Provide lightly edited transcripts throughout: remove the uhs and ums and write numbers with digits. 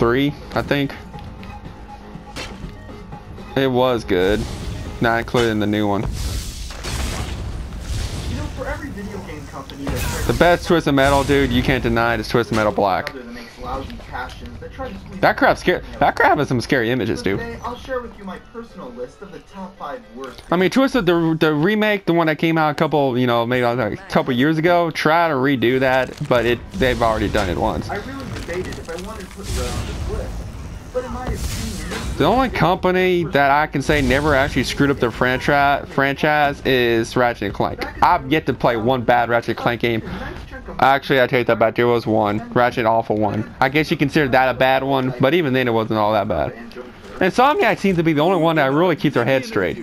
3, I think. It was good, not including the new one. You know, for every video game company The best Twisted Metal, dude, you can't deny it, is Twisted Metal Black. That crap scary. That crap has some scary images, dude. Today, I'll share with you my personal list of the top 5 worst. I mean, Twisted, the remake, the one that came out a couple, you know, maybe like a couple years ago, try to redo that, but they've already done it once. I really debated if I wanted to put it on this list, but in my opinion, the only company that I can say never actually screwed up their franchise is Ratchet & Clank. I've yet to play one bad Ratchet & Clank game. Actually, I take that back. There was one. Ratchet awful one. I guess you consider that a bad one, but even then it wasn't all that bad. Insomniac seems to be the only one that really keeps their head straight.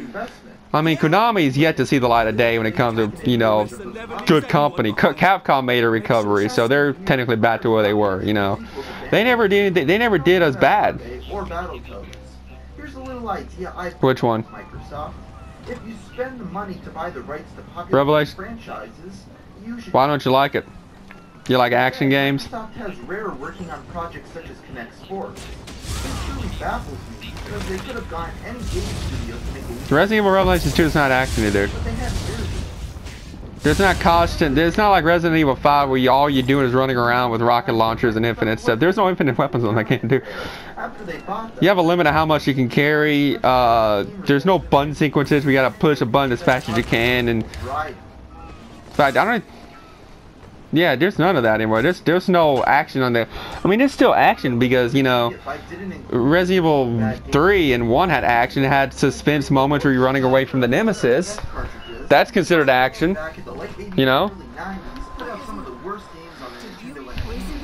I mean, Konami's yet to see the light of day when it comes to, you know, good company. Capcom made a recovery, so they're technically back to where they were, you know. They never did us bad. Which one? Microsoft. If you spend the money to buy the rights to popular Revelation. franchises, Why don't you like it? You like action games? Microsoft has Rare working on projects such as Kinect Sports. This truly baffles me because they could have gotten any game studio to make a Resident Evil Revelations 2 is not action, dude. but they had Rare. There's not constant. There's not like Resident Evil 5 where all you're doing is running around with rocket launchers and infinite stuff. There's no infinite weapons on that game, dude. After they bought them, You have a limit of how much you can carry. There's no button sequences. We gotta push a button as fast as you can, and right. in fact, I don't. Yeah, there's none of that anymore. There's no action on there. I mean, there's still action because, you know, If I didn't include Resident Evil 3 and 1 had action. It had suspense moments where you're running away from the nemesis. cartridges, That's considered action. back in the late 80s You know? and early 90s, put out some of the worst games on the Nintendo Entertainment.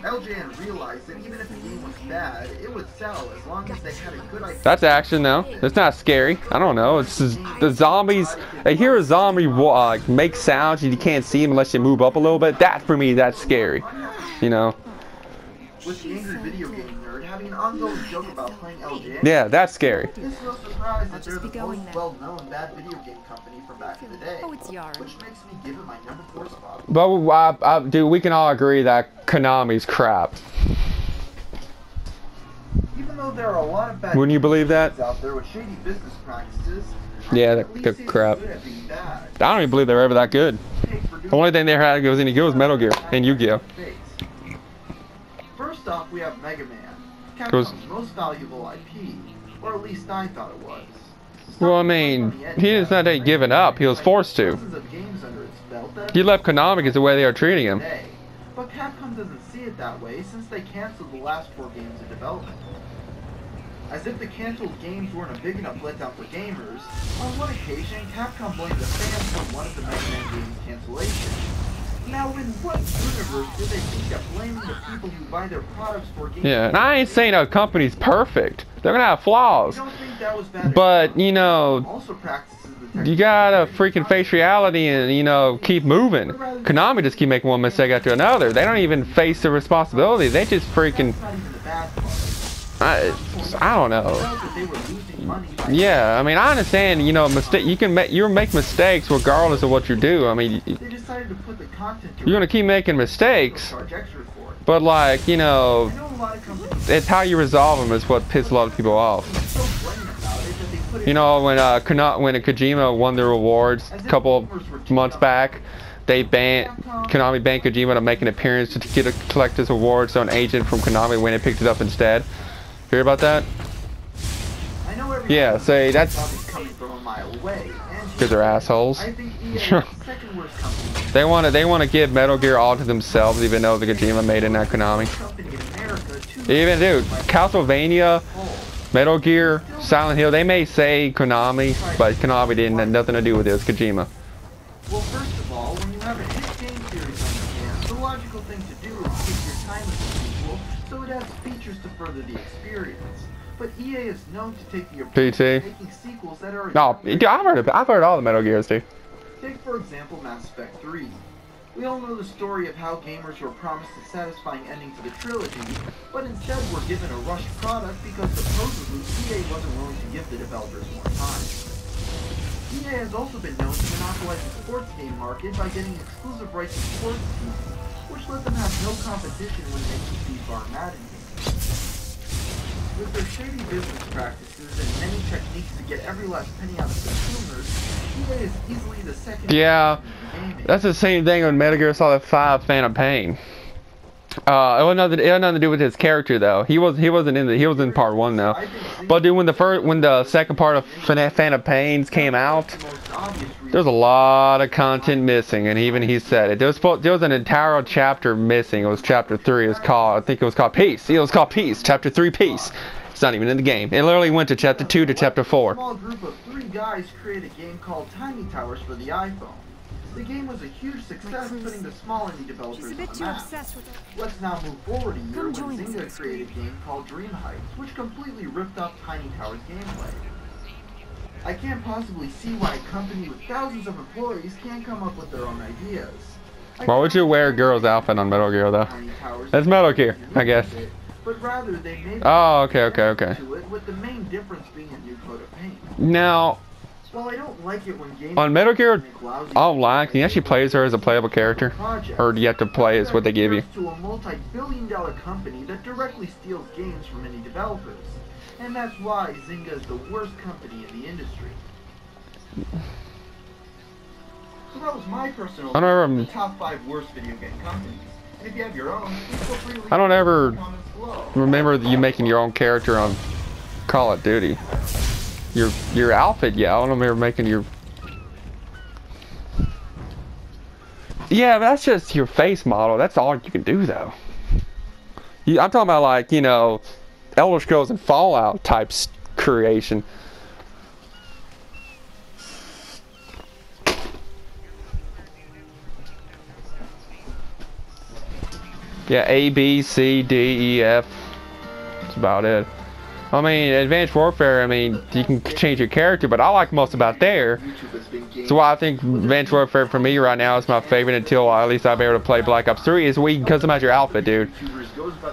LJN realized that even if the game was bad, it would sell as long as they had a good idea. That's action, though. It's not scary. I don't know. It's just, the zombies. I hear a zombie make sounds and you can't see him unless you move up a little bit. That for me, that's scary. You know. With the angry video game nerd having an ongoing joke about playing LJN. Yeah, that's scary. It's no surprise that they're the most well-known bad video game company from back in the day, Oh, it's yarn. which makes me give it my number 4 spot. But dude, we can all agree that Konami's crap. Even though there are a lot of bad Wouldn't you believe that? companies out there with shady business practices, Yeah, at they're least it's crap. good at being bad. I don't even believe they were ever that good. Hey, for doing The only thing they had that was any good was Metal Gear and Yu-Gi-Oh. First off, we have Mega Man, Goes- Capcom's most valuable IP, or at least I thought it was. Well, I mean, he is not giving up. He was forced to. Dozens of games under its belt that He left Konami because the way they are treating him. today. But Capcom doesn't see it that way since they canceled the last 4 games in development. As if the canceled games weren't a big enough letdown for gamers, on one occasion, Capcom blamed the fans for one of the Mega Man games' cancellation. Now, in what universe do they think that blaming the people who buy their products for games... Yeah, and I ain't saying a company's perfect. They're gonna have I flaws. don't think that was bad. But, you know, Also practices the you gotta freaking face reality and, you know, keep moving. Konami just keep making one mistake after another. They don't even face the responsibility. They just freaking... That's not even the bad part. I don't know. That they were losing money by Yeah, I mean, I understand, you know, you make mistakes regardless of what you do. I mean, they decided to put the content you're gonna keep making mistakes, charge extra for it. but like, you know, I know a lot of companies it's how you resolve them is what pisses a lot of people off. are so blatant about it that they put it You know, when Kojima won the awards a couple months back, Konami banned Kojima to make an appearance to get a collector's award, so an agent from Konami went and picked it up instead. Hear about that? I know every Yeah, say that's is coming from a mile away. And because they're assholes. I think EA is the second worst company. They want to give Metal Gear all to themselves, even though the Kojima made it, not Konami. Company in America to Even dude, Castlevania, Metal Gear, Silent Hill, they may say Konami, but Konami didn't have nothing to do with it. It was Kojima. Well, first of all, when you have a hit game series on your hands, the logical thing to do is take your time with the sequel so it has features to further the experience. But EA is known to take the approach PT. of making sequels that are... No, dude, I've heard all the Metal Gears, dude. Take, for example, Mass Effect 3. We all know the story of how gamers were promised a satisfying ending to the trilogy, but instead were given a rushed product because supposedly EA wasn't willing to give the developers more time. EA has also been known to monopolize the sports game market by getting exclusive rights to sports teams, which which let them have no competition when making FIFA or Madden games. With their shady business practices and many techniques to get every last penny out of consumers, EA is easily the second. Yeah, that's the same thing when Metal Gear Solid 5 Phantom Pain. It had nothing to do with his character though. He was in part 1 though. But dude, when the second part of Phantom Pains came out, there's a lot of content missing, and even he said it. There was an entire chapter missing. It was chapter 3. I think it was called Peace. It was called Peace. Chapter 3 Peace. It's not even in the game. It literally went to chapter 2 to chapter 4. A small group of 3 guys created a game called Tiny Towers for the iPhone. The game was a huge success, putting the small indie developers on the map. Let's now move forward a year when Zynga created a game called Dream Heights, which completely ripped off Tiny Tower's gameplay. I can't possibly see why a company with thousands of employees can't come up with their own ideas. Why would you wear a girl's outfit on Metal Gear though? That's Metal Gear, I guess. But rather they made okay. to it, with the main difference being a new coat of paint. Now, Well, I don't like it when games on Metal Gear Online, can you actually play as her as a playable character? Or do you have to play as what they give you? To a multi-billion-dollar company that directly steals games from indie developers. And that's why Zynga is the worst company in the industry. So that was my personal the top 5 worst video game companies. And if you have your own, please feel free to leave I don't ever comments below. remember you making your own character on Call of Duty. Your outfit, yeah, I don't remember making your... Yeah, that's just your face model. That's all you can do, though. I'm talking about, like, you know, Elder Scrolls and Fallout type creation. Yeah, A, B, C, D, E, F. That's about it. I mean, Advanced Warfare, I mean, you can change your character, but I like most about there. So why I think Advanced Warfare for me right now is my favorite until at least I'll be able to play Black Ops 3 is where you can customize your outfit, dude.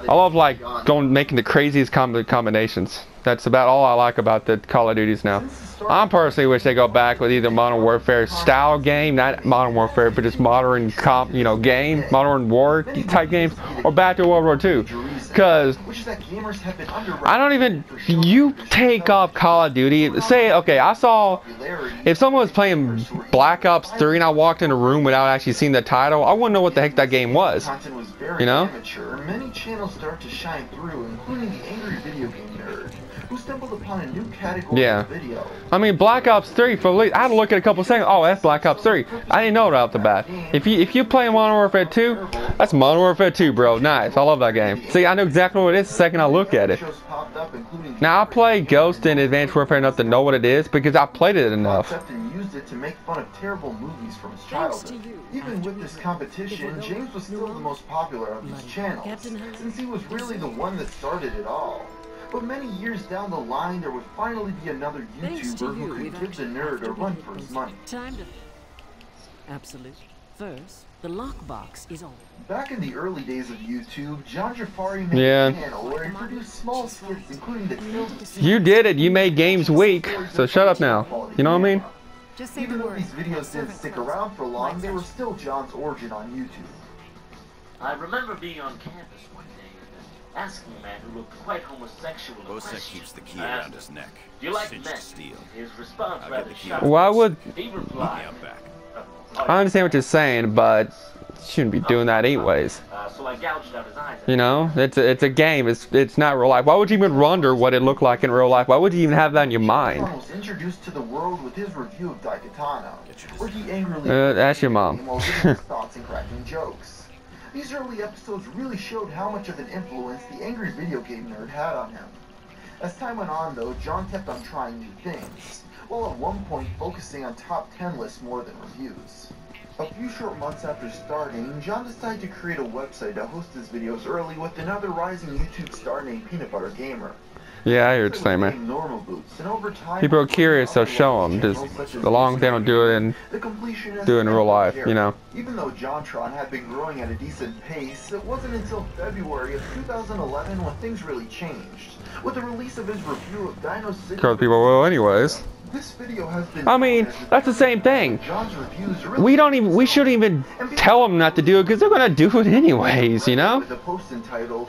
I love, like, making the craziest combinations. That's about all I like about the Call of Duties now. I personally wish they go back with either Modern Warfare style game, not Modern Warfare, but just modern game, Modern War type games, or back to World War II. Because I don't even, you take off Call of Duty, say, okay, I saw, if someone was playing Black Ops 3 and I walked in a room without actually seeing the title, I wouldn't know what the heck that game was. You know? Many channels start to shine through, including the angry video game nerd, who stumbled upon a new category of video. I mean, Black Ops 3, I had to look at a couple seconds. Oh, that's Black Ops 3. I didn't know it off the bat. If you play Modern Warfare 2, that's Modern Warfare 2, bro. Nice. I love that game. See, I know exactly what it is the second I look at it. Now, I play Ghost and Advanced Warfare enough to know what it is because I played it enough. Used it to make fun of terrible movies from his childhood. Even with this competition, James was still the most popular of his channels, since he was really the one that started it all. But many years down the line, there would finally be another YouTuber who could give the nerd a run for his money. Absolute. First, the lockbox is on. Back in the early days of YouTube, John Jafari made a channel where he produced small skits, including the You did it. You made games weak, so shut up now. You know what I mean? Even though these videos didn't stick around for long, they were still John's origin on YouTube. I remember being on campus one day and asking a man who looked quite homosexual a question. Keeps the key around his neck. Do you like Cinched men? steel. His response rather shocked. Why would... He replied, I understand what you're saying, but you shouldn't be doing that anyways. so I gouged out his eyes. You know, it's a game. It's not real life. Why would you even wonder what it looked like in real life? Why would you even have that in your mind? John was introduced to the world with his review of Daikatana, where he angrily that's your mom. while giving his thoughts and cracking jokes. These early episodes really showed how much of an influence the angry video game nerd had on him. As time went on, though, John kept on trying new things, while at one point focusing on top 10 lists more than reviews. A few short months after starting, John decided to create a website to host his videos early with another rising YouTube star named Peanut Butter Gamer. Yeah, I hear what you're saying, man. People are curious, so show them. Just as long as they don't do it in real life, you know. Even though JonTron had been growing at a decent pace, it wasn't until February of 2011 when things really changed, with the release of his review of Dino 6. Because people will anyways. This video has been I mean, that's the same thing. John's reviews really We shouldn't even tell them not to do it because they're gonna do it anyways, you know? With a post entitled,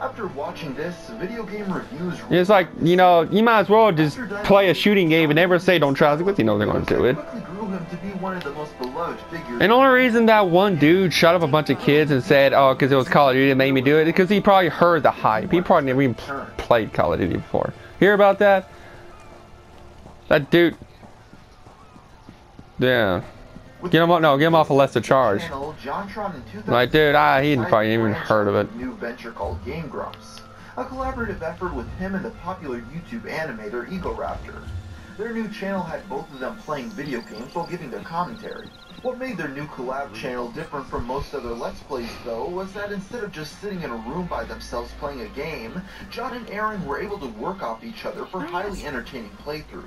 "After watching this, video game reviews." It's like, you know, you might as well just play a shooting game and never say don't try it because you know they're gonna do it. Quickly grew him to be one of the most beloved figures. And the only reason that one dude shot up a bunch of kids and said, oh, because it was Call of Duty that made me do it, because he probably heard the hype. He probably never even played Call of Duty before. Hear about that? That dude. Yeah. Get him off a lesser charge. Like, dude, he probably even heard of it. New venture called Game Grumps, a collaborative effort with him and the popular YouTube animator Egoraptor. Their new channel had both of them playing video games while giving their commentary. What made their new collab channel different from most other Let's Plays, though, was that instead of just sitting in a room by themselves playing a game, John and Aaron were able to work off each other for highly entertaining playthroughs.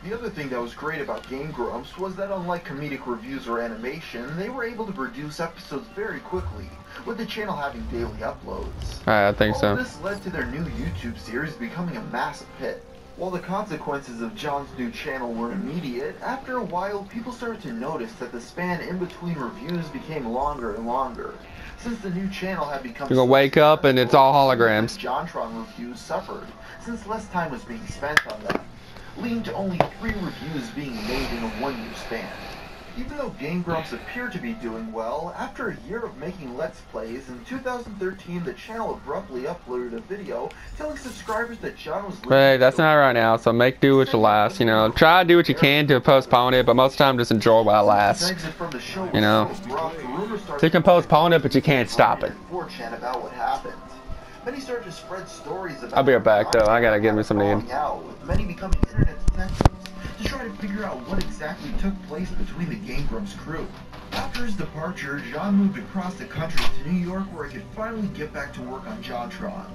The other thing that was great about Game Grumps was that unlike comedic reviews or animation, they were able to produce episodes very quickly, with the channel having daily uploads. I think so. All this led to their new YouTube series becoming a massive hit. While the consequences of John's new channel were immediate, after a while people started to notice that the span in between reviews became longer and longer. Since the new channel had become You're gonna wake up and it's all holograms. JonTron reviews suffered, since less time was being spent on them, leading to only 3 reviews being made in a 1-year span. Even though Game Grumps appeared to be doing well, after a year of making Let's Plays, in 2013 the channel abruptly uploaded a video telling subscribers that John was... Hey, that's not right now, so make do what you last, you know. Try to do what you can to postpone it, but most of the time just enjoy while it lasts. You know. So you can postpone it, but you can't stop it. Many started to spread stories about... I'll be right back, though. I gotta give me some need. With many becoming internet detectives to try to figure out what exactly took place between the Game Grumps crew. After his departure, John moved across the country to New York where he could finally get back to work on JonTron.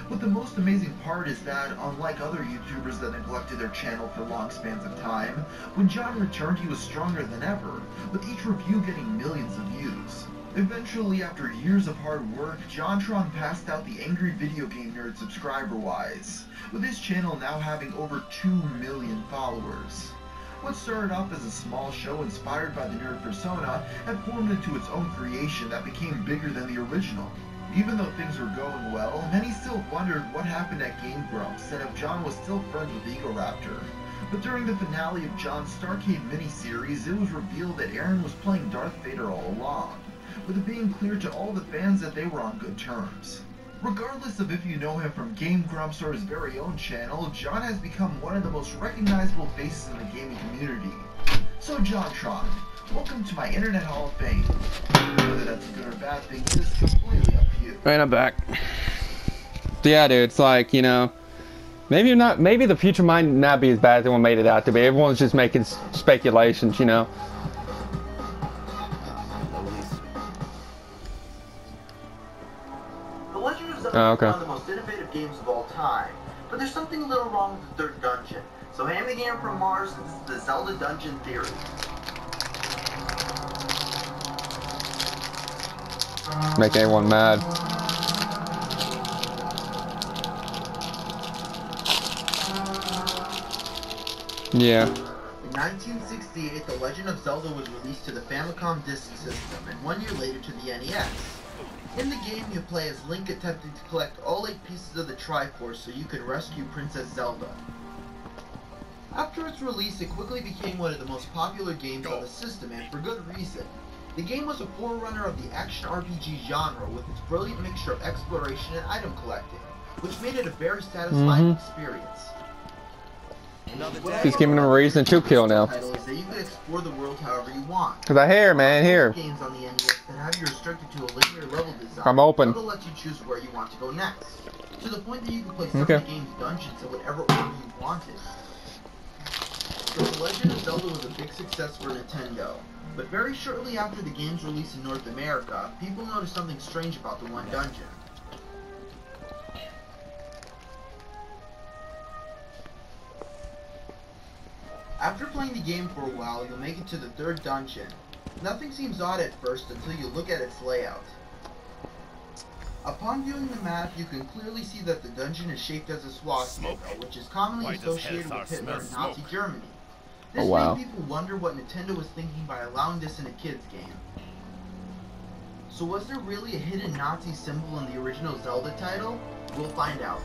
But the most amazing part is that, unlike other YouTubers that neglected their channel for long spans of time, when John returned he was stronger than ever, with each review getting millions of views. Eventually, after years of hard work, JonTron passed out the angry video game nerd subscriber-wise, with his channel now having over 2 million followers. What started off as a small show inspired by the nerd persona had formed into its own creation that became bigger than the original. Even though things were going well, many still wondered what happened at Game Grumps and if John was still friends with Egoraptor. But during the finale of John's Starcade miniseries, it was revealed that Aaron was playing Darth Vader all along, with it being clear to all the fans that they were on good terms. Regardless of if you know him from Game Grumps or his very own channel, John has become one of the most recognizable faces in the gaming community. So JonTron, welcome to my Internet Hall of Fame. Whether that's a good or bad thing is completely up to you. Right, I'm back. Yeah, dude, it's like, you know, maybe the future might not be as bad as everyone made it out to be. Everyone's just making speculations, you know. Oh, okay. One of the most innovative games of all time, but there's something a little wrong with the third dungeon. So hand the game from Mars, this is the Zelda Dungeon Theory. Make everyone mad. Yeah. In 1968, The Legend of Zelda was released to the Famicom Disk System, and 1 year later to the NES. In the game, you play as Link attempting to collect all 8 pieces of the Triforce so you can rescue Princess Zelda. After its release, it quickly became one of the most popular games on the system, and for good reason. The game was a forerunner of the action RPG genre with its brilliant mixture of exploration and item collecting, which made it a very satisfying experience. He's giving him a reason to kill now. Title is that you can explore the world however you want. Cause I hear, man, here. Games on the NES that have you restricted to a linear level design. I'm open. Zelda lets you choose where you want to go next, to the point that you can play some of the game's dungeons in whatever order you wanted. So The Legend of Zelda was a big success for Nintendo, but very shortly after the game's release in North America, people noticed something strange about the one dungeon. After playing the game for a while, you'll make it to the third dungeon. Nothing seems odd at first until you look at its layout. Upon viewing the map, you can clearly see that the dungeon is shaped as a swastika, which is commonly associated with Hitler and Nazi Germany. This Oh, wow. made people wonder what Nintendo was thinking by allowing this in a kid's game. So was there really a hidden Nazi symbol in the original Zelda title? We'll find out.